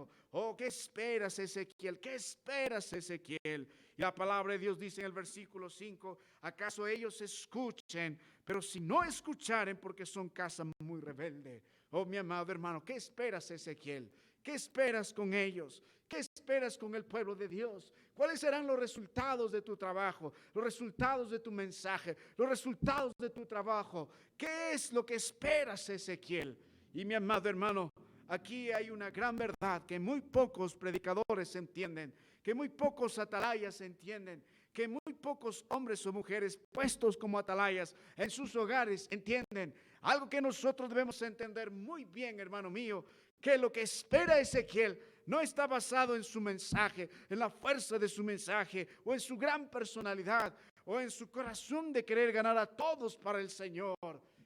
esperando. Oh, ¿qué esperas, Ezequiel? ¿Qué esperas, Ezequiel? Y la palabra de Dios dice en el versículo 5, ¿acaso ellos escuchen? Pero si no escucharen, porque son casa muy rebelde. Oh, mi amado hermano, ¿qué esperas, Ezequiel? ¿Qué esperas con ellos? ¿Qué esperas con el pueblo de Dios? ¿Cuáles serán los resultados de tu trabajo? Los resultados de tu mensaje, los resultados de tu trabajo. ¿Qué es lo que esperas, Ezequiel? Y mi amado hermano, aquí hay una gran verdad que muy pocos predicadores entienden, que muy pocos atalayas entienden, que muy pocos hombres o mujeres puestos como atalayas en sus hogares entienden. Algo que nosotros debemos entender muy bien, hermano mío, que lo que espera Ezequiel no está basado en su mensaje, en la fuerza de su mensaje, o en su gran personalidad, o en su corazón de querer ganar a todos para el Señor.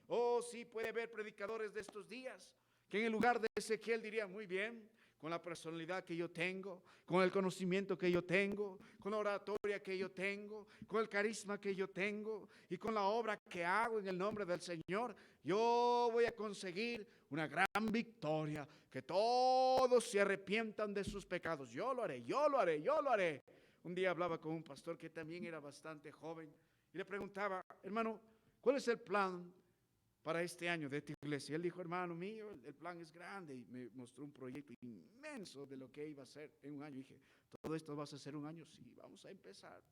Oh, sí, puede haber predicadores de estos días que en el lugar de Ezequiel dirían, muy bien, con la personalidad que yo tengo, con el conocimiento que yo tengo, con la oratoria que yo tengo, con el carisma que yo tengo y con la obra que hago en el nombre del Señor, yo voy a conseguir una gran victoria, que todos se arrepientan de sus pecados. Yo lo haré, yo lo haré, yo lo haré. Un día hablaba con un pastor que también era bastante joven y le preguntaba, hermano, ¿cuál es el plan para este año de tu iglesia? Él dijo, hermano mío, el plan es grande, y me mostró un proyecto inmenso de lo que iba a hacer en un año. Y dije, ¿todo esto vas a hacer un año? Sí, vamos a empezar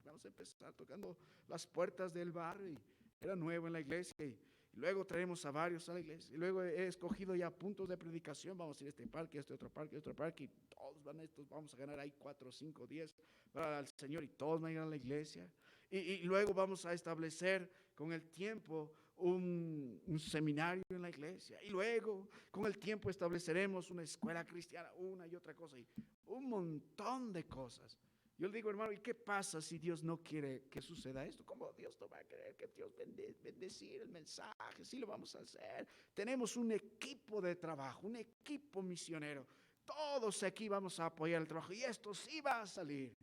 tocando las puertas del barrio. Y era nuevo en la iglesia y luego traemos a varios a la iglesia. Y luego he escogido ya puntos de predicación. Vamos a ir a este parque, a este otro parque, a otro parque. Y todos van a estos, vamos a ganar ahí 4, 5, 10 para el Señor. Y todos van a ir a la iglesia. Y luego vamos a establecer con el tiempo un seminario en la iglesia. Y luego con el tiempo estableceremos una escuela cristiana, una y otra cosa. Y un montón de cosas. Yo le digo, hermano, ¿y qué pasa si Dios no quiere que suceda esto? ¿Cómo Dios no va a querer que Dios bendecir el mensaje? Sí lo vamos a hacer. Tenemos un equipo de trabajo, un equipo misionero. Todos aquí vamos a apoyar el trabajo y esto sí va a salir.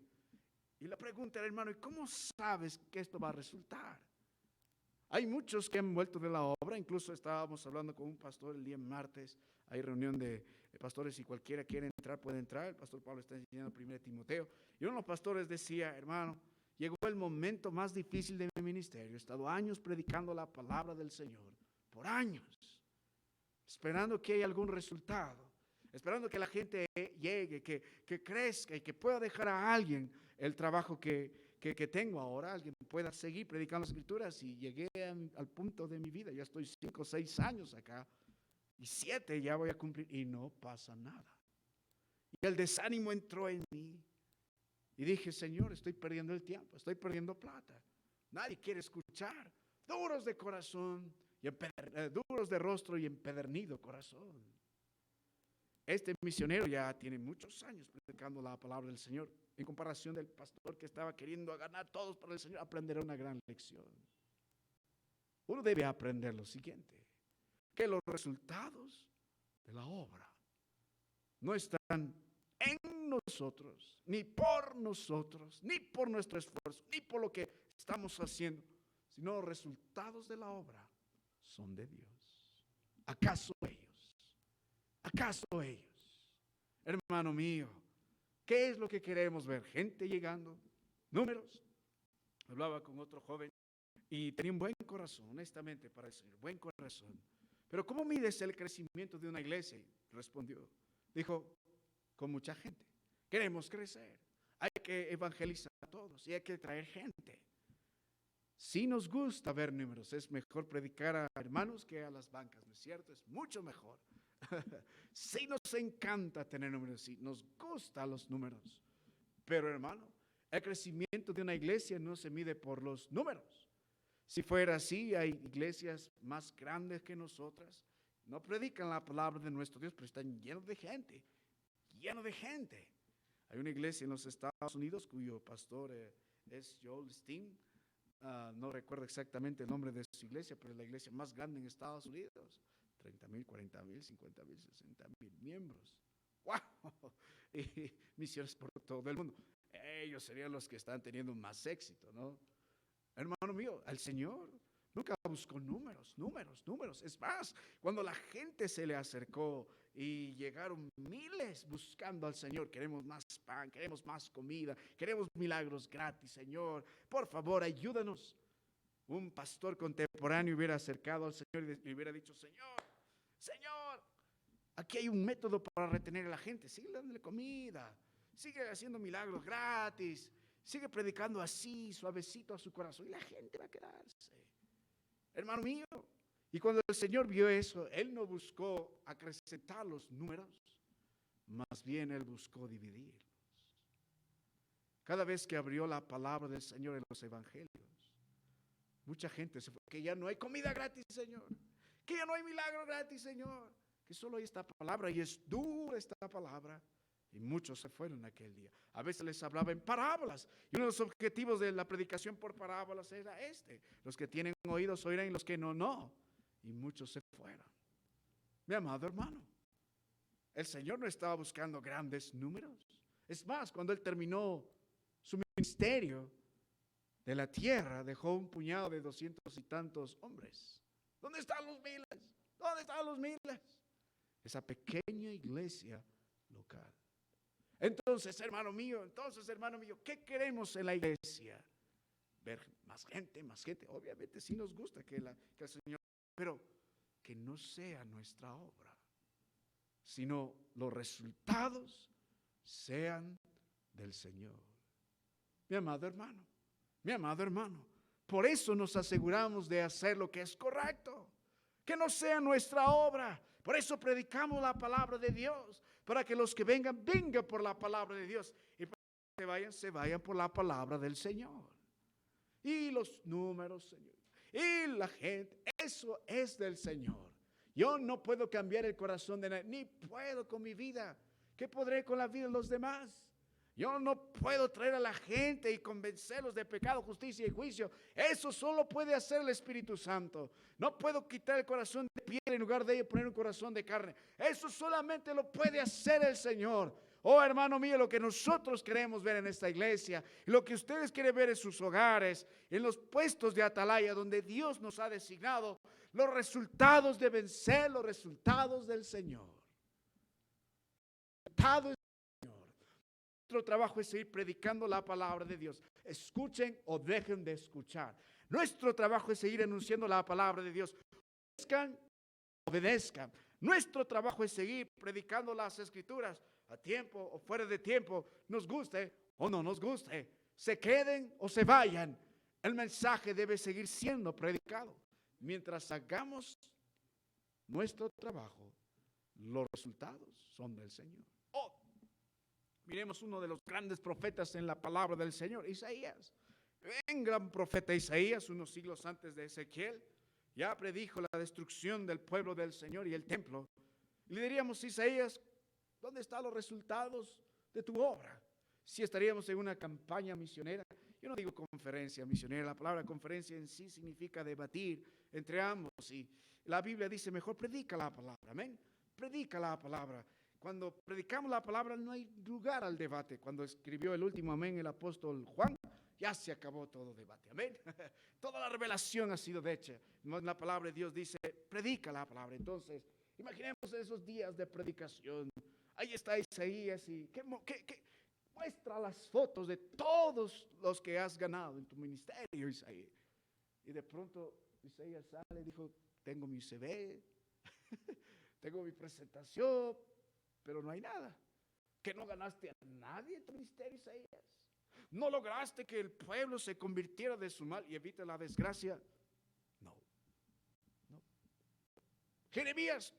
Y la pregunta, hermano, ¿y cómo sabes que esto va a resultar? Hay muchos que han vuelto de la obra. Incluso estábamos hablando con un pastor el día martes. Hay reunión de pastores, si cualquiera quiere entrar, puede entrar. El pastor Pablo está enseñando 1 Timoteo. Y uno de los pastores decía, hermano, llegó el momento más difícil de mi ministerio. He estado años predicando la palabra del Señor, por años, esperando que haya algún resultado, esperando que la gente llegue, que crezca y que pueda dejar a alguien el trabajo que tengo ahora, alguien pueda seguir predicando las escrituras. Y llegué al punto de mi vida, ya estoy 5 o 6 años acá y 7 ya voy a cumplir y no pasa nada. Y el desánimo entró en mí y dije, Señor, estoy perdiendo el tiempo, estoy perdiendo plata, nadie quiere escuchar, duros de corazón y duros de rostro y empedernido corazón. Este misionero ya tiene muchos años predicando la palabra del Señor. En comparación del pastor que estaba queriendo ganar todos para el Señor, aprenderá una gran lección. Uno debe aprender lo siguiente, que los resultados de la obra no están en nosotros, ni por nosotros, ni por nuestro esfuerzo, ni por lo que estamos haciendo, sino los resultados de la obra son de Dios. ¿Acaso ellos? ¿Acaso ellos? Hermano mío, ¿qué es lo que queremos ver? Gente llegando, números. Hablaba con otro joven y tenía un buen corazón, honestamente, para el Señor, buen corazón. Pero ¿cómo mides el crecimiento de una iglesia? Y respondió, dijo, con mucha gente. Queremos crecer, hay que evangelizar a todos y hay que traer gente. Si nos gusta ver números, es mejor predicar a hermanos que a las bancas, ¿no es cierto? Es mucho mejor. Sí nos encanta tener números, sí nos gustan los números. Pero hermano, el crecimiento de una iglesia no se mide por los números. Si fuera así, hay iglesias más grandes que nosotras, no predican la palabra de nuestro Dios, pero están llenos de gente, lleno de gente. Hay una iglesia en los Estados Unidos cuyo pastor es Joel Steen. No recuerdo exactamente el nombre de su iglesia, pero es la iglesia más grande en Estados Unidos. 30,000, 40,000, 50,000, 60,000 miembros. ¡Wow! Y misiones por todo el mundo. Ellos serían los que están teniendo más éxito, ¿no? Hermano mío, al Señor nunca buscó números, números, números. Es más, cuando la gente se le acercó y llegaron miles buscando al Señor, queremos más pan, queremos más comida, queremos milagros gratis, Señor. Por favor, ayúdanos. Un pastor contemporáneo hubiera acercado al Señor y hubiera dicho, Señor, Señor, aquí hay un método para retener a la gente. Sigue dándole comida, sigue haciendo milagros gratis, sigue predicando así, suavecito a su corazón y la gente va a quedarse. Hermano mío, y cuando el Señor vio eso, Él no buscó acrecentar los números, más bien Él buscó dividirlos. Cada vez que abrió la palabra del Señor en los evangelios, mucha gente se fue, que ya no hay comida gratis, Señor, que ya no hay milagro gratis, Señor, que solo hay esta palabra y es dura esta palabra. Y muchos se fueron aquel día. A veces les hablaba en parábolas. Y uno de los objetivos de la predicación por parábolas era este. Los que tienen oídos oirán y los que no, no. Y muchos se fueron. Mi amado hermano, el Señor no estaba buscando grandes números. Es más, cuando Él terminó su ministerio de la tierra, dejó un puñado de 200 y tantos hombres. ¿Dónde están los miles? ¿Dónde están los miles? Esa pequeña iglesia local. Entonces, hermano mío, ¿qué queremos en la iglesia? Ver más gente, más gente. Obviamente sí nos gusta que el Señor, pero que no sea nuestra obra, sino los resultados sean del Señor. Mi amado hermano, por eso nos aseguramos de hacer lo que es correcto, que no sea nuestra obra. Por eso predicamos la palabra de Dios, para que los que vengan por la palabra de Dios, y para que se vayan por la palabra del Señor. Y los números, Señor, y la gente, eso es del Señor. Yo no puedo cambiar el corazón de nadie, ni puedo con mi vida. ¿Qué podré con la vida de los demás? Yo no puedo traer a la gente y convencerlos de pecado, justicia y juicio. Eso solo puede hacer el Espíritu Santo. No puedo quitar el corazón de piedra en lugar de ello poner un corazón de carne. Eso solamente lo puede hacer el Señor. Oh, hermano mío, lo que nosotros queremos ver en esta iglesia, lo que ustedes quieren ver en sus hogares, en los puestos de atalaya donde Dios nos ha designado, los resultados deben ser los resultados del Señor. Nuestro trabajo es seguir predicando la palabra de Dios. Escuchen o dejen de escuchar. Nuestro trabajo es seguir anunciando la palabra de Dios. Obedezcan. Nuestro trabajo es seguir predicando las escrituras a tiempo o fuera de tiempo, nos guste o no nos guste, se queden o se vayan. El mensaje debe seguir siendo predicado. Mientras hagamos nuestro trabajo, los resultados son del Señor. Miremos uno de los grandes profetas en la palabra del Señor, Isaías. Un gran profeta Isaías, unos siglos antes de Ezequiel, ya predijo la destrucción del pueblo del Señor y el templo. Y le diríamos, Isaías, ¿dónde están los resultados de tu obra? Si estaríamos en una campaña misionera, yo no digo conferencia misionera, la palabra conferencia en sí significa debatir entre ambos. Y la Biblia dice, mejor predica la palabra, amén. Predica la palabra. Cuando predicamos la palabra no hay lugar al debate. Cuando escribió el último amén el apóstol Juan, ya se acabó todo debate, amén. Toda la revelación ha sido hecha. La palabra de Dios dice, predica la palabra. Entonces, imaginemos esos días de predicación. Ahí está Isaías y muestra las fotos de todos los que has ganado en tu ministerio, Isaías. Y de pronto Isaías sale y dijo, tengo mi CV, tengo mi presentación, pero no hay nada. ¿Que no ganaste a nadie en tu ministerio, Isaías? ¿No lograste que el pueblo se convirtiera de su mal y evite la desgracia? No. Jeremías,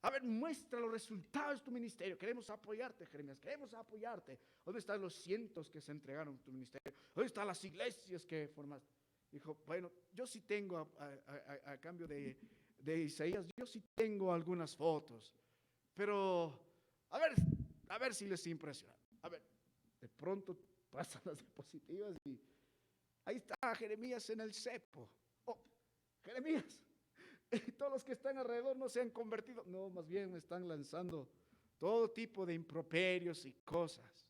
a ver, muestra los resultados de tu ministerio. Queremos apoyarte, Jeremías, queremos apoyarte. ¿Dónde están los cientos que se entregaron a tu ministerio? ¿Dónde están las iglesias que formaste? Dijo, bueno, yo sí tengo, a cambio de Isaías, yo sí tengo algunas fotos. Pero, a ver si les impresiona. A ver, de pronto pasan las diapositivas y ahí está Jeremías en el cepo. Oh, Jeremías, todos los que están alrededor no se han convertido. No, más bien me están lanzando todo tipo de improperios y cosas.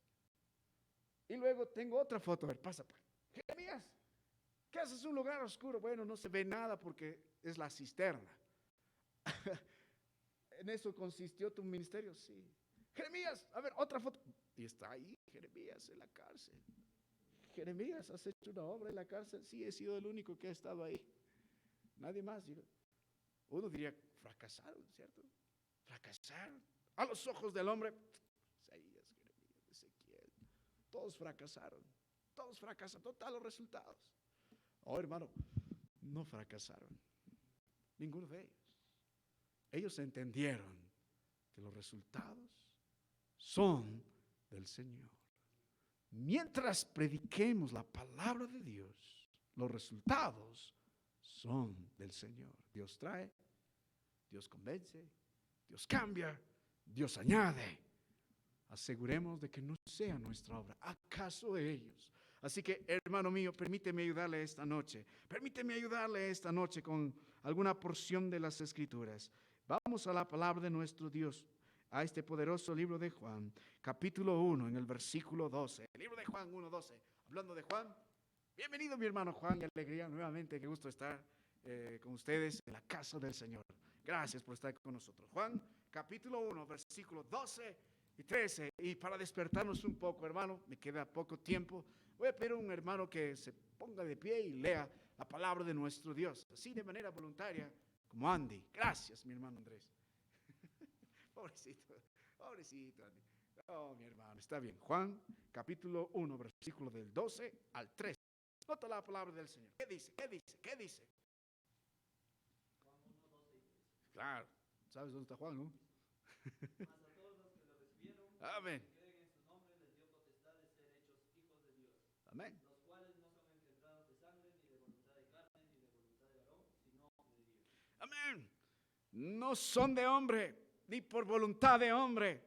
Y luego tengo otra foto. A ver, pasa. Jeremías, ¿Qué haces en un lugar oscuro? Bueno, no se ve nada porque es la cisterna. ¿En eso consistió tu ministerio? Sí. Jeremías, a ver, otra foto. Y está ahí Jeremías en la cárcel. Jeremías, ¿has hecho una obra en la cárcel? Sí, he sido el único que ha estado ahí. Nadie más. Uno diría, fracasaron, ¿cierto? Fracasaron. A los ojos del hombre, Isaías, Jeremías, Ezequiel, todos fracasaron. Todos fracasaron, todos los resultados. Oh, hermano, no fracasaron. Ninguno de ellos. Ellos entendieron que los resultados son del Señor. Mientras prediquemos la palabra de Dios, los resultados son del Señor. Dios trae, Dios convence, Dios cambia, Dios añade. Aseguremos de que no sea nuestra obra, acaso ellos. Así que, hermano mío, permíteme ayudarle esta noche. Permíteme ayudarle esta noche con alguna porción de las Escrituras. Vamos a la palabra de nuestro Dios, a este poderoso libro de Juan, capítulo 1, en el versículo 12. El libro de Juan 1, 12. Hablando de Juan, bienvenido mi hermano Juan, qué alegría nuevamente, qué gusto estar con ustedes en la casa del Señor. Gracias por estar con nosotros. Juan, capítulo 1, versículo 12 y 13. Y para despertarnos un poco, hermano, me queda poco tiempo. Voy a pedir a un hermano que se ponga de pie y lea la palabra de nuestro Dios, así de manera voluntaria, como Andy. Gracias, mi hermano Andrés. Pobrecito, pobrecito Andy. Oh, mi hermano, está bien. Juan, capítulo 1, versículo del 12 al 13. Nota la palabra del Señor. ¿Qué dice? ¿Qué dice? ¿Qué dice? Juan 1, 12 y 13. Claro, ¿sabes dónde está Juan, no? Mas a todos los que lo recibieron, Amén. que creen en su nombre, les dio potestad de ser hechos hijos de Dios. Amén. Los cuales no son engendrados de sangre, ni de voluntad de carne, ni de voluntad de varón, sino de Dios. Amén. No son de hombre, ni por voluntad de hombre,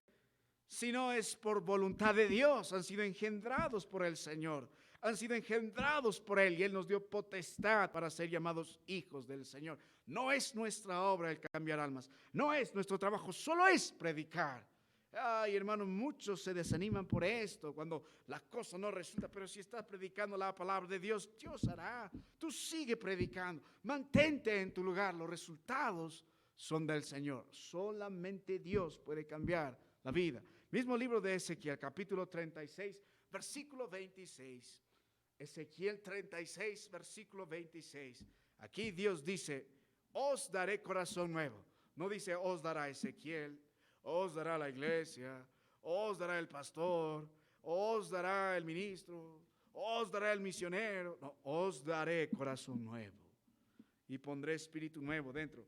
sino es por voluntad de Dios. Han sido engendrados por el Señor, han sido engendrados por Él, y Él nos dio potestad para ser llamados hijos del Señor. No es nuestra obra el cambiar almas, no es nuestro trabajo, solo es predicar. Ay, hermano, muchos se desaniman por esto cuando la cosa no resulta, pero si estás predicando la palabra de Dios, Dios hará. Tú sigue predicando, mantente en tu lugar, los resultados son del Señor. Solamente Dios puede cambiar la vida. Mismo libro de Ezequiel, capítulo 36, versículo 26. Ezequiel 36, versículo 26. Aquí Dios dice, os daré corazón nuevo. No dice, os dará Ezequiel, os dará la iglesia, os dará el pastor, os dará el ministro, os dará el misionero. No, os daré corazón nuevo. Y pondré espíritu nuevo dentro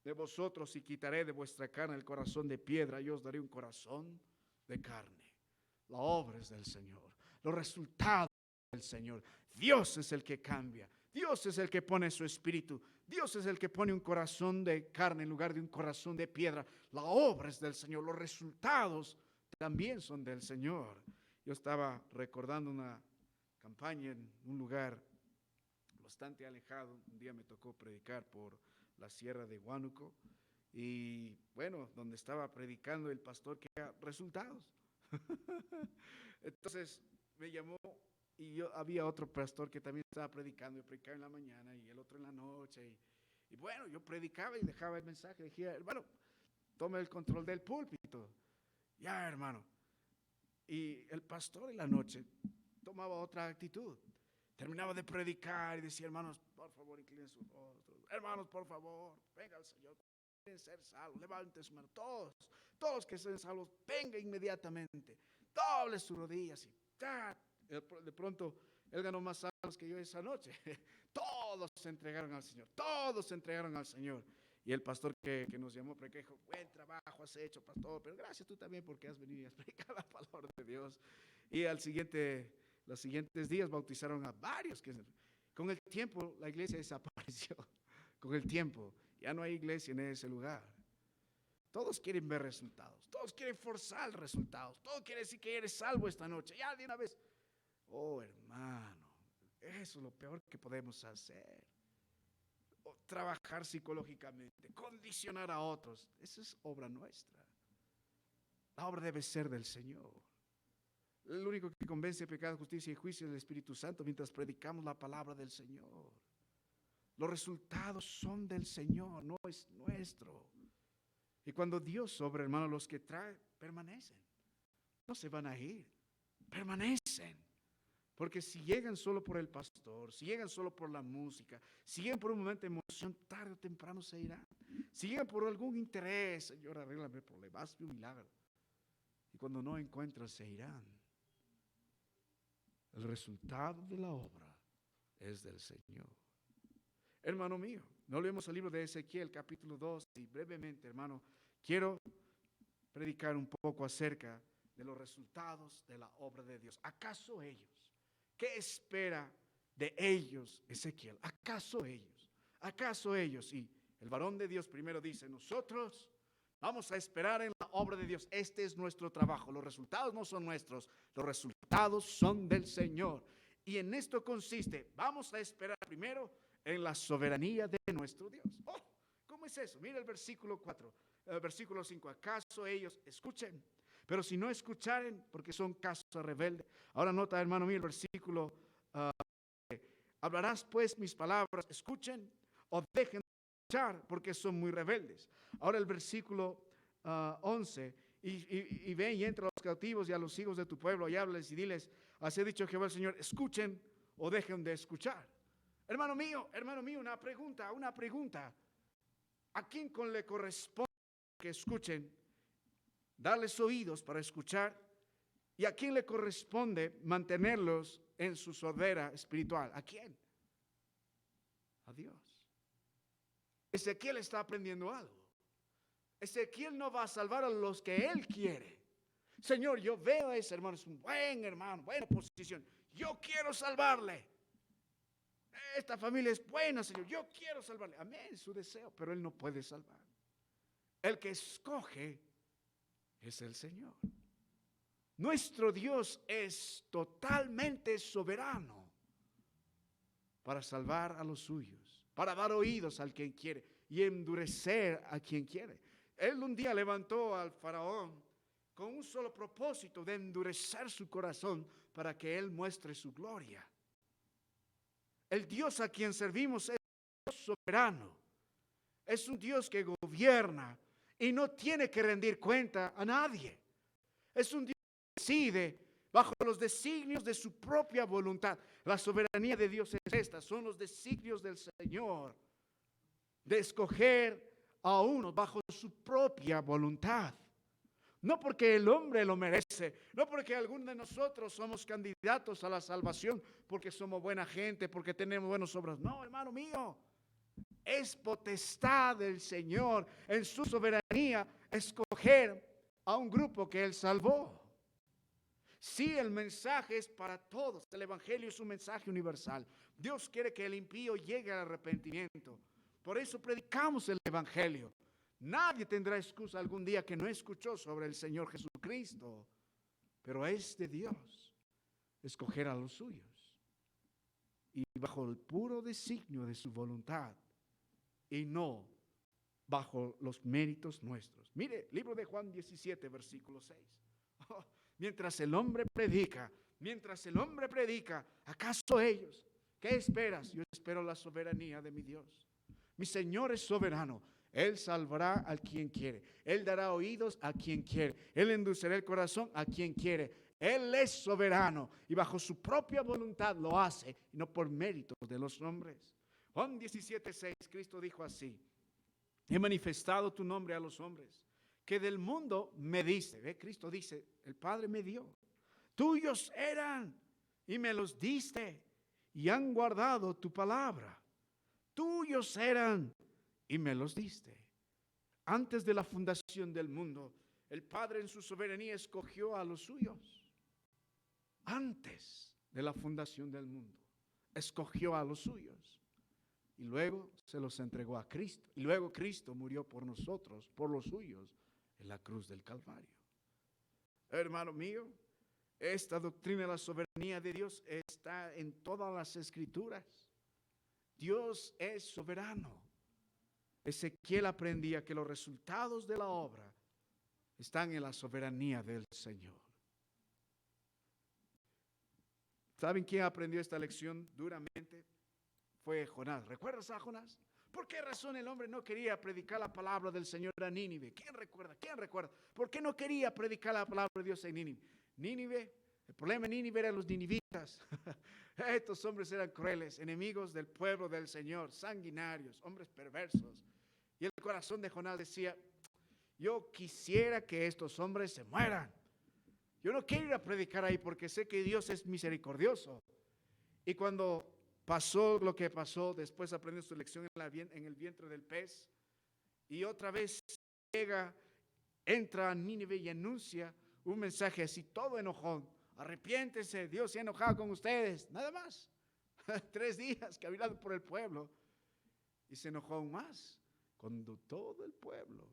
de vosotros y quitaré de vuestra carne el corazón de piedra y os daré un corazón de carne. La obra es del Señor, los resultados del Señor. Dios es el que cambia, Dios es el que pone su espíritu, Dios es el que pone un corazón de carne en lugar de un corazón de piedra. La obra es del Señor, los resultados también son del Señor. Yo estaba recordando una campaña en un lugar bastante alejado. Un día me tocó predicar por la sierra de Huánuco y bueno, donde estaba predicando el pastor que era resultados. Entonces me llamó y yo había otro pastor que también estaba predicando. Yo predicaba en la mañana y el otro en la noche y bueno, yo predicaba y dejaba el mensaje. Dije, hermano, tome el control del púlpito. Ya, hermano. Y el pastor en la noche tomaba otra actitud. Terminaba de predicar y decía, hermanos, por favor, inclinen sus rostros. Hermanos, por favor, venga al Señor. Quieren ser salvos, levanten su mano. Todos los que sean salvos, venga inmediatamente. Doble sus rodillas. Y ¡ta! De pronto, él ganó más salvos que yo esa noche. Todos se entregaron al Señor. Todos se entregaron al Señor. Y el pastor que nos llamó, dijo, buen trabajo has hecho, pastor, pero gracias tú también porque has venido a explicar la palabra de Dios. Y los siguientes días bautizaron a varios que con el tiempo la iglesia desapareció. Con el tiempo ya no hay iglesia en ese lugar. Todos quieren ver resultados, todos quieren forzar resultados, todos quieren decir que eres salvo esta noche, ya de una vez. Oh, hermano, eso es lo peor que podemos hacer. O trabajar psicológicamente, condicionar a otros, esa es obra nuestra. La obra debe ser del Señor. El único que convence de pecado, justicia y juicio es el Espíritu Santo mientras predicamos la palabra del Señor. Los resultados son del Señor, no es nuestro. Y cuando Dios obra, hermano, los que trae permanecen. No se van a ir, permanecen. Porque si llegan solo por el pastor, si llegan solo por la música, si llegan por un momento de emoción, tarde o temprano se irán. Si llegan por algún interés, Señor, arréglame el problema, hazme un milagro. Y cuando no encuentran, se irán. El resultado de la obra es del Señor. Hermano mío, no leemos el libro de Ezequiel, capítulo 2, y brevemente, hermano, quiero predicar un poco acerca de los resultados de la obra de Dios. ¿Acaso ellos? ¿Qué espera de ellos Ezequiel? ¿Acaso ellos? ¿Acaso ellos? Y el varón de Dios primero dice, nosotros vamos a esperar en la obra de Dios. Este es nuestro trabajo. Los resultados no son nuestros, los resultados son del Señor. Y en esto consiste, vamos a esperar primero en la soberanía de nuestro Dios. Oh, ¿cómo es eso? Mira el versículo 4, versículo 5. ¿Acaso ellos escuchen? Pero si no escucharen, porque son casa rebelde. Ahora nota, hermano mío, el versículo, hablarás pues mis palabras, escuchen o dejen de escuchar, porque son muy rebeldes. Ahora el versículo 11, y ven y entra a los cautivos y a los hijos de tu pueblo y háblales y diles, así ha dicho Jehová el Señor, escuchen o dejen de escuchar. Hermano mío, una pregunta. ¿A quién le corresponde que escuchen? Darles oídos para escuchar. ¿Y a quién le corresponde mantenerlos en su sordera espiritual? ¿A quién? A Dios. Ezequiel está aprendiendo algo. Ezequiel no va a salvar a los que él quiere. Señor, yo veo a ese hermano, es un buen hermano, buena posición. Yo quiero salvarle. Esta familia es buena, Señor. Yo quiero salvarle. Amén, su deseo, pero él no puede salvar. El que escoge es el Señor. Nuestro Dios es totalmente soberano para salvar a los suyos, para dar oídos al quien quiere y endurecer a quien quiere. Él un día levantó al faraón con un solo propósito de endurecer su corazón para que él muestre su gloria. El Dios a quien servimos es un Dios soberano, es un Dios que gobierna y no tiene que rendir cuenta a nadie. Es un Dios que decide bajo los designios de su propia voluntad. La soberanía de Dios es esta, son los designios del Señor de escoger a uno bajo su propia voluntad. No porque el hombre lo merece, no porque alguno de nosotros somos candidatos a la salvación, porque somos buena gente, porque tenemos buenas obras. No, hermano mío, es potestad del Señor en su soberanía escoger a un grupo que Él salvó. Sí, el mensaje es para todos, el evangelio es un mensaje universal. Dios quiere que el impío llegue al arrepentimiento. Por eso predicamos el evangelio. Nadie tendrá excusa algún día que no escuchó sobre el Señor Jesucristo. Pero es de Dios escoger a los suyos. Y bajo el puro designio de su voluntad. Y no bajo los méritos nuestros. Mire, libro de Juan 17, versículo 6. Oh, mientras el hombre predica, ¿acaso ellos? ¿Qué esperas? Yo espero la soberanía de mi Dios. Mi Señor es soberano. Él salvará a quien quiere. Él dará oídos a quien quiere. Él endulzará el corazón a quien quiere. Él es soberano y bajo su propia voluntad lo hace y no por méritos de los hombres. Juan 17:6, Cristo dijo así: he manifestado tu nombre a los hombres que del mundo me diste. ¿Ve? Cristo dice, el Padre me dio. Tuyos eran y me los diste y han guardado tu palabra. Tuyos eran y me los diste. Antes de la fundación del mundo, el Padre en su soberanía escogió a los suyos. Antes de la fundación del mundo, escogió a los suyos. Y luego se los entregó a Cristo. Y luego Cristo murió por nosotros, por los suyos, en la cruz del Calvario. Hermano mío, esta doctrina de la soberanía de Dios está en todas las Escrituras. Dios es soberano. Ezequiel aprendía que los resultados de la obra están en la soberanía del Señor. ¿Saben quién aprendió esta lección duramente? Fue Jonás. ¿Recuerdas a Jonás? ¿Por qué razón el hombre no quería predicar la palabra del Señor a Nínive? ¿Quién recuerda? ¿Quién recuerda? ¿Por qué no quería predicar la palabra de Dios en Nínive? Nínive, el problema en Nínive eran los ninivitas. Estos hombres eran crueles, enemigos del pueblo del Señor, sanguinarios, hombres perversos. Y el corazón de Jonás decía, yo quisiera que estos hombres se mueran. Yo no quiero ir a predicar ahí porque sé que Dios es misericordioso. Y cuando pasó lo que pasó, después aprendió su lección en el vientre del pez. Y otra vez entra a Nínive y anuncia un mensaje así, todo enojón. Arrepiéntese, Dios se ha enojado con ustedes. Nada más. 3 días caminando por el pueblo. Y se enojó aún más cuando todo el pueblo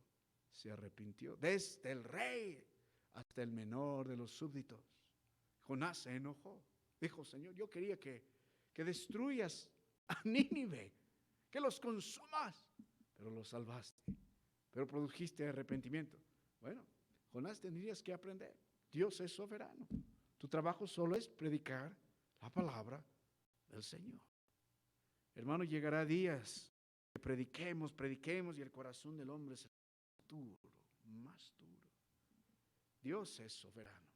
se arrepintió. Desde el rey hasta el menor de los súbditos. Jonás se enojó. Dijo, Señor, yo quería que destruyas a Nínive, que los consumas, pero los salvaste, pero produjiste arrepentimiento. Bueno, Jonás, tendrías que aprender. Dios es soberano. Tu trabajo solo es predicar la palabra del Señor. Hermano, llegará días que prediquemos y el corazón del hombre será duro, más duro. Dios es soberano.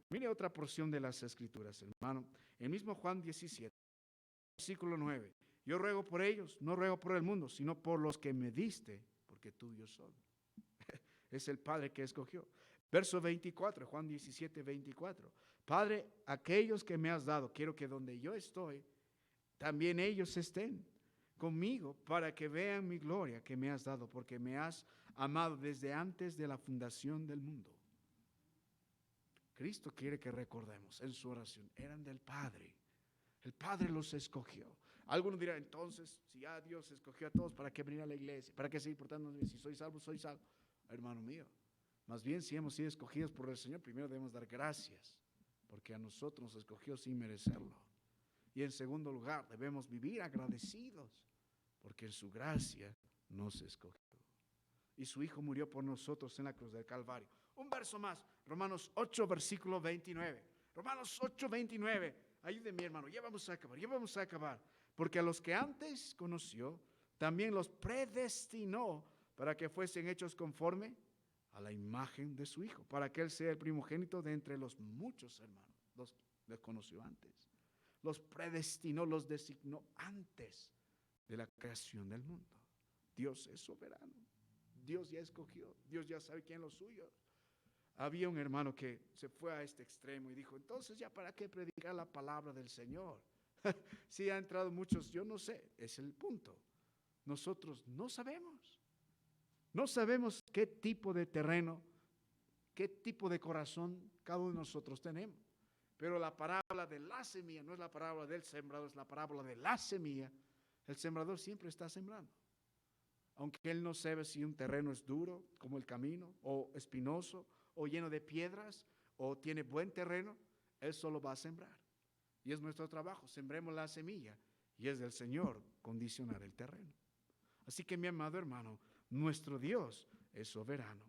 Mire otra porción de las Escrituras, hermano. El mismo Juan 17, versículo 9. Yo ruego por ellos, no ruego por el mundo, sino por los que me diste, porque tuyos son. Es el Padre que escogió. Verso 24, Juan 17, 24. Padre, aquellos que me has dado, quiero que donde yo estoy, también ellos estén conmigo para que vean mi gloria que me has dado, porque me has amado desde antes de la fundación del mundo. Cristo quiere que recordemos en su oración, eran del Padre. El Padre los escogió. Algunos dirán, entonces, si ya Dios escogió a todos, ¿para qué venir a la iglesia? ¿Para qué seguir portándome? Si soy salvo, soy salvo. Hermano mío, más bien si hemos sido escogidos por el Señor, primero debemos dar gracias, porque a nosotros nos escogió sin merecerlo. Y en segundo lugar, debemos vivir agradecidos, porque en su gracia nos escogió. Y su Hijo murió por nosotros en la cruz del Calvario. Un verso más, Romanos 8, versículo 29. Romanos 8, 29. Ayúdenme, hermano, ya vamos a acabar. Porque a los que antes conoció, también los predestinó para que fuesen hechos conforme a la imagen de su Hijo, para que Él sea el primogénito de entre los muchos hermanos. Los conoció antes. Los predestinó, los designó antes de la creación del mundo. Dios es soberano. Dios ya escogió. Dios ya sabe quién es los suyos. Había un hermano que se fue a este extremo y dijo, entonces ya para qué predicar la palabra del Señor. Si ha entrado muchos, yo no sé, es el punto. Nosotros no sabemos. No sabemos qué tipo de terreno, qué tipo de corazón cada uno de nosotros tenemos. Pero la parábola de la semilla no es la parábola del sembrador, es la parábola de la semilla. El sembrador siempre está sembrando. Aunque él no sabe si un terreno es duro como el camino, o espinoso, o lleno de piedras, o tiene buen terreno, él solo va a sembrar. Y es nuestro trabajo, sembremos la semilla, y es del Señor condicionar el terreno. Así que mi amado hermano, nuestro Dios es soberano.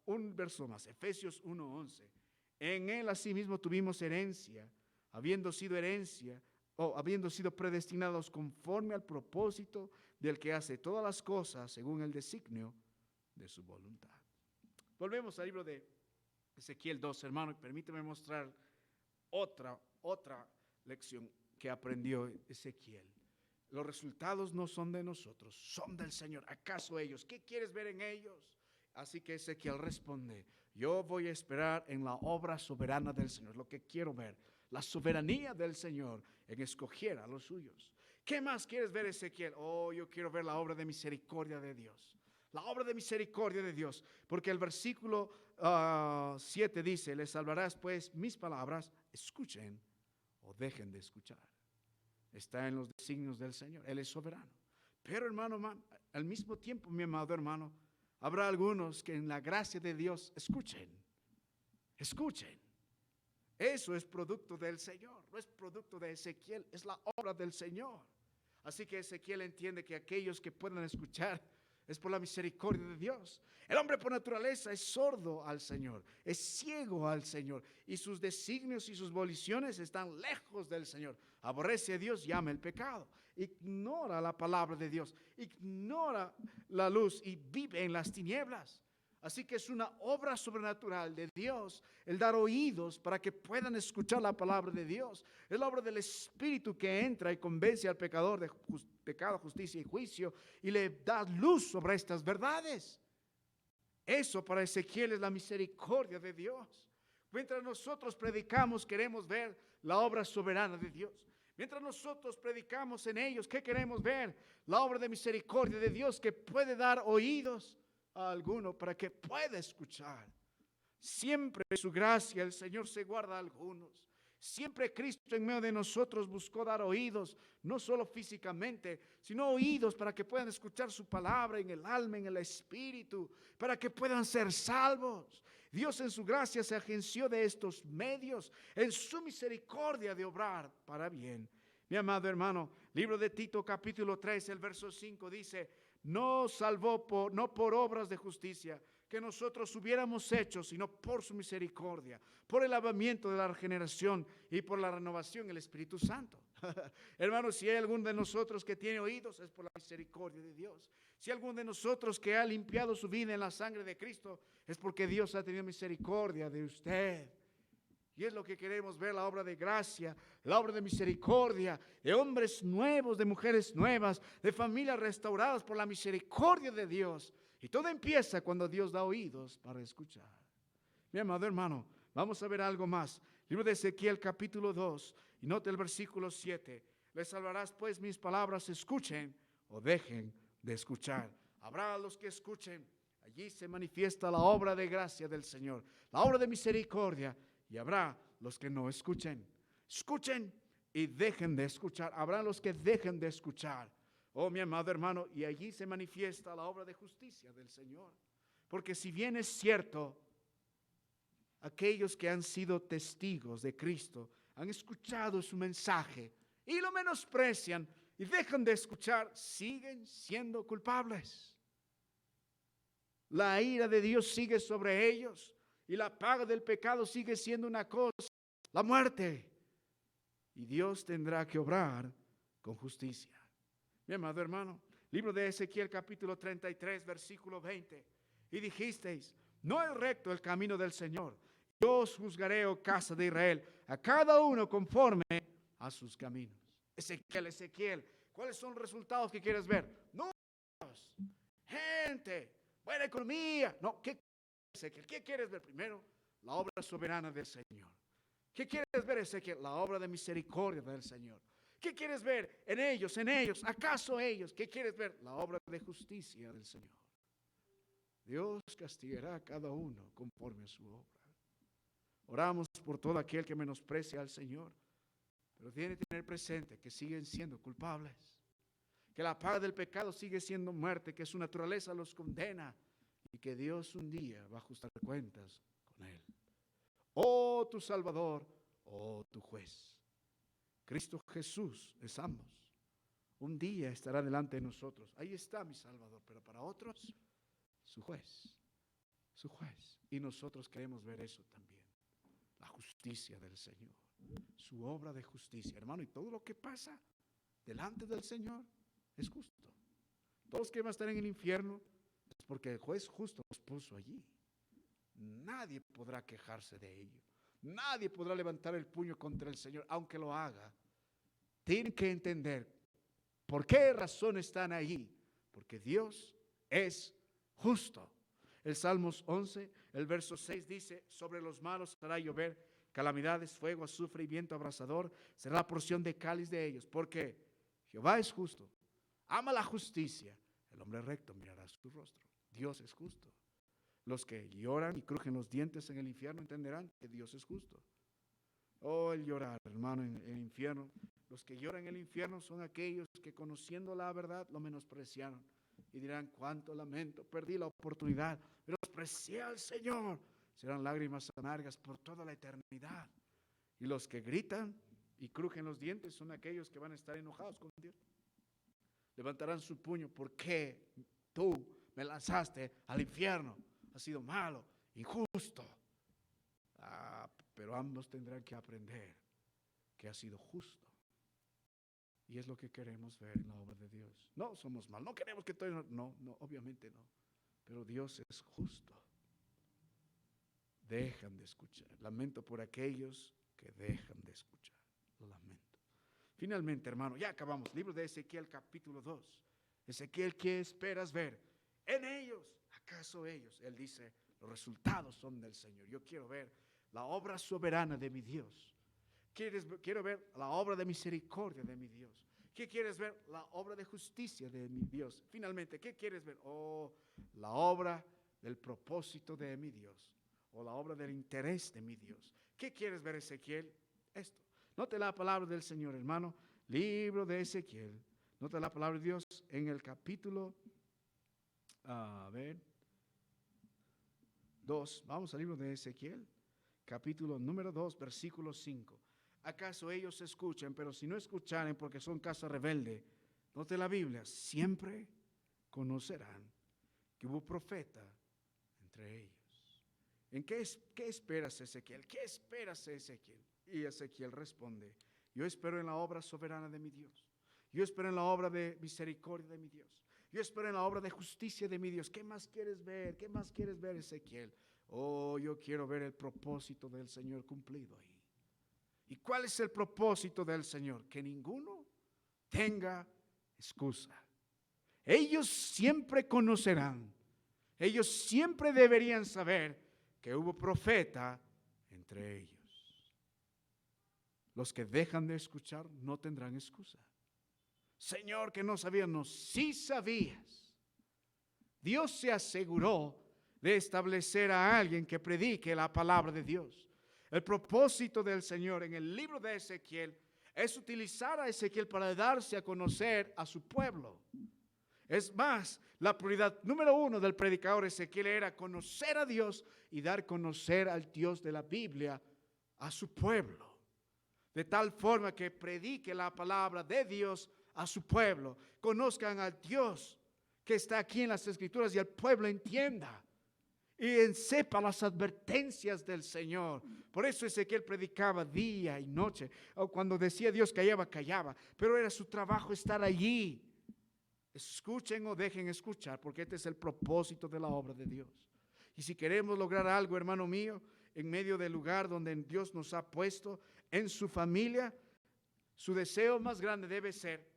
Un verso más, Efesios 1:11. En él asimismo tuvimos herencia, habiendo sido predestinados conforme al propósito del que hace todas las cosas según el designio de su voluntad. Volvemos al libro de Ezequiel 2, hermano, y permíteme mostrar otra lección que aprendió Ezequiel. Los resultados no son de nosotros, son del Señor. ¿Acaso ellos? ¿Qué quieres ver en ellos? Así que Ezequiel responde, yo voy a esperar en la obra soberana del Señor, lo que quiero ver, la soberanía del Señor en escoger a los suyos. ¿Qué más quieres ver, Ezequiel? Yo quiero ver la obra de misericordia de Dios. La obra de misericordia de Dios, porque el versículo 7 dice, les salvarás pues mis palabras, escuchen o dejen de escuchar. Está en los designios del Señor, Él es soberano. Pero hermano, al mismo tiempo, mi amado hermano, habrá algunos que en la gracia de Dios escuchen. Eso es producto del Señor, no es producto de Ezequiel, es la obra del Señor. Así que Ezequiel entiende que aquellos que puedan escuchar Es por la misericordia de Dios. El hombre por naturaleza es sordo al Señor, es ciego al Señor, y sus designios y sus voliciones están lejos del Señor. Aborrece a Dios y ama el pecado. Ignora la palabra de Dios, ignora la luz y vive en las tinieblas. Así que es una obra sobrenatural de Dios el dar oídos para que puedan escuchar la palabra de Dios. Es la obra del Espíritu que entra y convence al pecador de pecado, justicia y juicio y le da luz sobre estas verdades. Eso para Ezequiel es la misericordia de Dios. Mientras nosotros predicamos, queremos ver la obra soberana de Dios. Mientras nosotros predicamos en ellos, ¿qué queremos ver? La obra de misericordia de Dios que puede dar oídos a alguno para que pueda escuchar. Siempre su gracia el Señor se guarda a algunos. Siempre Cristo en medio de nosotros buscó dar oídos, no solo físicamente, sino oídos para que puedan escuchar su palabra en el alma, en el espíritu, para que puedan ser salvos. Dios en su gracia se agenció de estos medios, en su misericordia de obrar para bien. Mi amado hermano, libro de Tito capítulo 3, el verso 5 dice: no salvó no por obras de justicia que nosotros hubiéramos hecho, sino por su misericordia, por el lavamiento de la regeneración y por la renovación del Espíritu Santo. Hermanos, si hay alguno de nosotros que tiene oídos, es por la misericordia de Dios. Si hay alguno de nosotros que ha limpiado su vida en la sangre de Cristo, es porque Dios ha tenido misericordia de usted. Y es lo que queremos ver, la obra de gracia, la obra de misericordia, de hombres nuevos, de mujeres nuevas, de familias restauradas por la misericordia de Dios. Y todo empieza cuando Dios da oídos para escuchar. Mi amado hermano, vamos a ver algo más. Libro de Ezequiel capítulo 2, y note el versículo 7. Les salvarás pues mis palabras, escuchen o dejen de escuchar. Habrá los que escuchen. Allí se manifiesta la obra de gracia del Señor, la obra de misericordia. Y habrá los que no escuchen. Escuchen y dejen de escuchar. Habrá los que dejen de escuchar. Oh, mi amado hermano, y allí se manifiesta la obra de justicia del Señor. Porque si bien es cierto, aquellos que han sido testigos de Cristo han escuchado su mensaje y lo menosprecian y dejan de escuchar, siguen siendo culpables. La ira de Dios sigue sobre ellos. Y la paga del pecado sigue siendo una cosa, la muerte. Y Dios tendrá que obrar con justicia. Mi amado hermano, libro de Ezequiel capítulo 33, versículo 20. Y dijisteis: no es recto el camino del Señor. Yo os juzgaré, oh casa de Israel, a cada uno conforme a sus caminos. Ezequiel, ¿cuáles son los resultados que quieres ver? Números, gente, buena economía. No, ¿qué quieres ver primero? La obra soberana del Señor. ¿Qué quieres ver, Ezequiel? La obra de misericordia del Señor. ¿Qué quieres ver en ellos? ¿Acaso ellos? ¿Qué quieres ver? La obra de justicia del Señor. Dios castigará a cada uno conforme a su obra. Oramos por todo aquel que menosprecia al Señor, pero tiene que tener presente que siguen siendo culpables, que la paga del pecado sigue siendo muerte, que su naturaleza los condena, y que Dios un día va a ajustar cuentas con él. Oh, tu Salvador, oh, tu juez. Cristo Jesús es ambos. Un día estará delante de nosotros. Ahí está mi Salvador, pero para otros, su juez. Su juez. Y nosotros queremos ver eso también. La justicia del Señor. Su obra de justicia, hermano. Y todo lo que pasa delante del Señor es justo. Todos los que van a estar en el infierno, porque el juez justo los puso allí. Nadie podrá quejarse de ello. Nadie podrá levantar el puño contra el Señor, aunque lo haga. Tienen que entender por qué razón están allí. Porque Dios es justo. El Salmos 11, el verso 6 dice: sobre los malos hará llover calamidades, fuego, azufre y viento abrasador. Será la porción de cáliz de ellos. Porque Jehová es justo. Ama la justicia. El hombre recto mirará su rostro. Dios es justo. Los que lloran y crujen los dientes en el infierno entenderán que Dios es justo. Oh, el llorar, hermano, en el infierno. Los que lloran en el infierno son aquellos que, conociendo la verdad, lo menospreciaron. Y dirán: cuánto lamento, perdí la oportunidad, menosprecié al Señor. Serán lágrimas amargas por toda la eternidad. Y los que gritan y crujen los dientes son aquellos que van a estar enojados con Dios. Levantarán su puño. ¿Por qué tú me lanzaste al infierno. Has sido malo, injusto. Pero ambos tendrán que aprender que ha sido justo. Y es lo que queremos ver en la obra de Dios. No somos malos, no queremos que todo... No, obviamente no. Pero Dios es justo. Dejan de escuchar. Lamento por aquellos que dejan de escuchar. Lo lamento. Finalmente, hermano, ya acabamos. Libro de Ezequiel, capítulo 2. Ezequiel, ¿qué esperas ver? En ellos, ¿acaso ellos? Él dice, los resultados son del Señor. Yo quiero ver la obra soberana de mi Dios. Quiero ver la obra de misericordia de mi Dios. ¿Qué quieres ver? La obra de justicia de mi Dios. Finalmente, ¿qué quieres ver? La obra del propósito de mi Dios. O la obra del interés de mi Dios. ¿Qué quieres ver, Ezequiel? Esto. Note la palabra del Señor, hermano. Libro de Ezequiel. Note la palabra de Dios en el capítulo 2. Vamos al libro de Ezequiel. Capítulo número 2, versículo 5. ¿Acaso ellos escuchan? Pero si no escucharen porque son casa rebelde, note la Biblia, siempre conocerán que hubo profeta entre ellos. ¿En qué esperas, Ezequiel? ¿Qué esperas, Ezequiel? Y Ezequiel responde, yo espero en la obra soberana de mi Dios. Yo espero en la obra de misericordia de mi Dios. Yo espero en la obra de justicia de mi Dios. ¿Qué más quieres ver? ¿Qué más quieres ver, Ezequiel? Yo quiero ver el propósito del Señor cumplido ahí. ¿Y cuál es el propósito del Señor? Que ninguno tenga excusa. Ellos siempre conocerán, ellos siempre deberían saber que hubo profeta entre ellos. Los que dejan de escuchar no tendrán excusa. Señor, que no sabías, no, sí sabías. Dios se aseguró de establecer a alguien que predique la palabra de Dios. El propósito del Señor en el libro de Ezequiel es utilizar a Ezequiel para darse a conocer a su pueblo. Es más, la prioridad número 1 del predicador Ezequiel era conocer a Dios y dar a conocer al Dios de la Biblia a su pueblo. De tal forma que predique la palabra de Dios a su pueblo. Conozcan al Dios que está aquí en las Escrituras y el pueblo entienda. Y sepa las advertencias del Señor. Por eso Ezequiel predicaba día y noche. O cuando decía Dios callaba, callaba. Pero era su trabajo estar allí. Escuchen o dejen escuchar, porque este es el propósito de la obra de Dios. Y si queremos lograr algo, hermano mío, en medio del lugar donde Dios nos ha puesto, en su familia, su deseo más grande debe ser,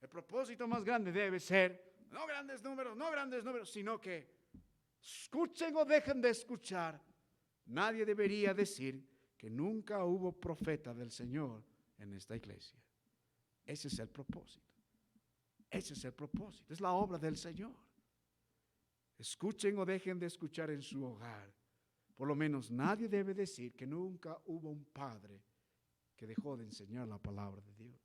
el propósito más grande debe ser, no grandes números, sino que escuchen o dejen de escuchar. Nadie debería decir que nunca hubo profeta del Señor en esta iglesia. Ese es el propósito. Ese es el propósito. Es la obra del Señor. Escuchen o dejen de escuchar en su hogar. Por lo menos nadie debe decir que nunca hubo un padre que dejó de enseñar la palabra de Dios,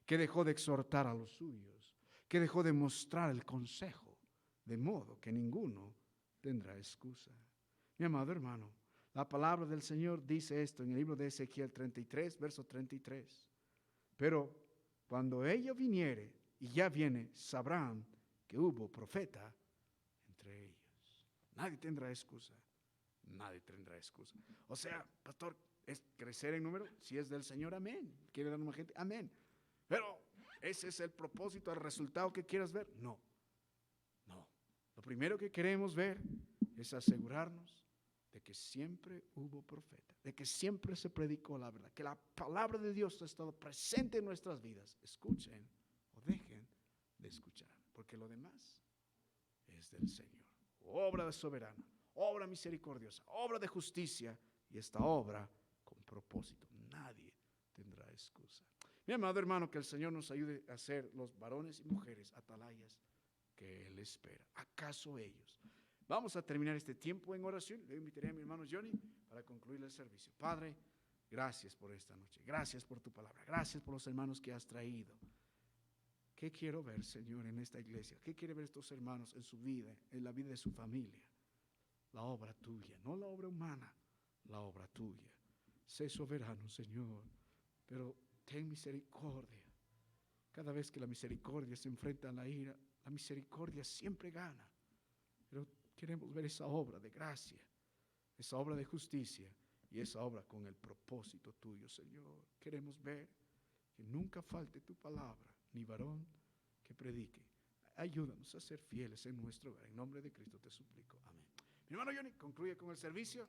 que dejó de exhortar a los suyos, que dejó de mostrar el consejo, de modo que ninguno tendrá excusa. Mi amado hermano, la palabra del Señor dice esto en el libro de Ezequiel 33, verso 33. Pero cuando ella viniere, y ya viene, sabrán que hubo profeta entre ellos. Nadie tendrá excusa. Nadie tendrá excusa. O sea, pastor, es crecer en número. Si es del Señor, amén. ¿Quiere dar más gente? Amén. Pero, ¿ese es el propósito, el resultado que quieras ver? No. Lo primero que queremos ver es asegurarnos de que siempre hubo profeta, de que siempre se predicó la verdad, que la palabra de Dios ha estado presente en nuestras vidas. Escuchen o dejen de escuchar, porque lo demás es del Señor. Obra soberana, obra misericordiosa, obra de justicia, y esta obra con propósito. Nadie tendrá excusa. Mi amado hermano, que el Señor nos ayude a ser los varones y mujeres atalayas que Él espera. ¿Acaso ellos? Vamos a terminar este tiempo en oración. Le invitaré a mi hermano Johnny para concluir el servicio. Padre, gracias por esta noche. Gracias por tu palabra. Gracias por los hermanos que has traído. ¿Qué quiero ver, Señor, en esta iglesia? ¿Qué quiere ver estos hermanos en su vida, en la vida de su familia? La obra tuya, no la obra humana, la obra tuya. Sé soberano, Señor, pero ten misericordia. Cada vez que la misericordia se enfrenta a la ira, la misericordia siempre gana. Queremos ver esa obra de gracia, esa obra de justicia y esa obra con el propósito tuyo, Señor. Queremos ver que nunca falte tu palabra, ni varón que predique. Ayúdanos a ser fieles en nuestro hogar. En nombre de Cristo te suplico. Amén. Mi hermano Johnny, concluye con el servicio.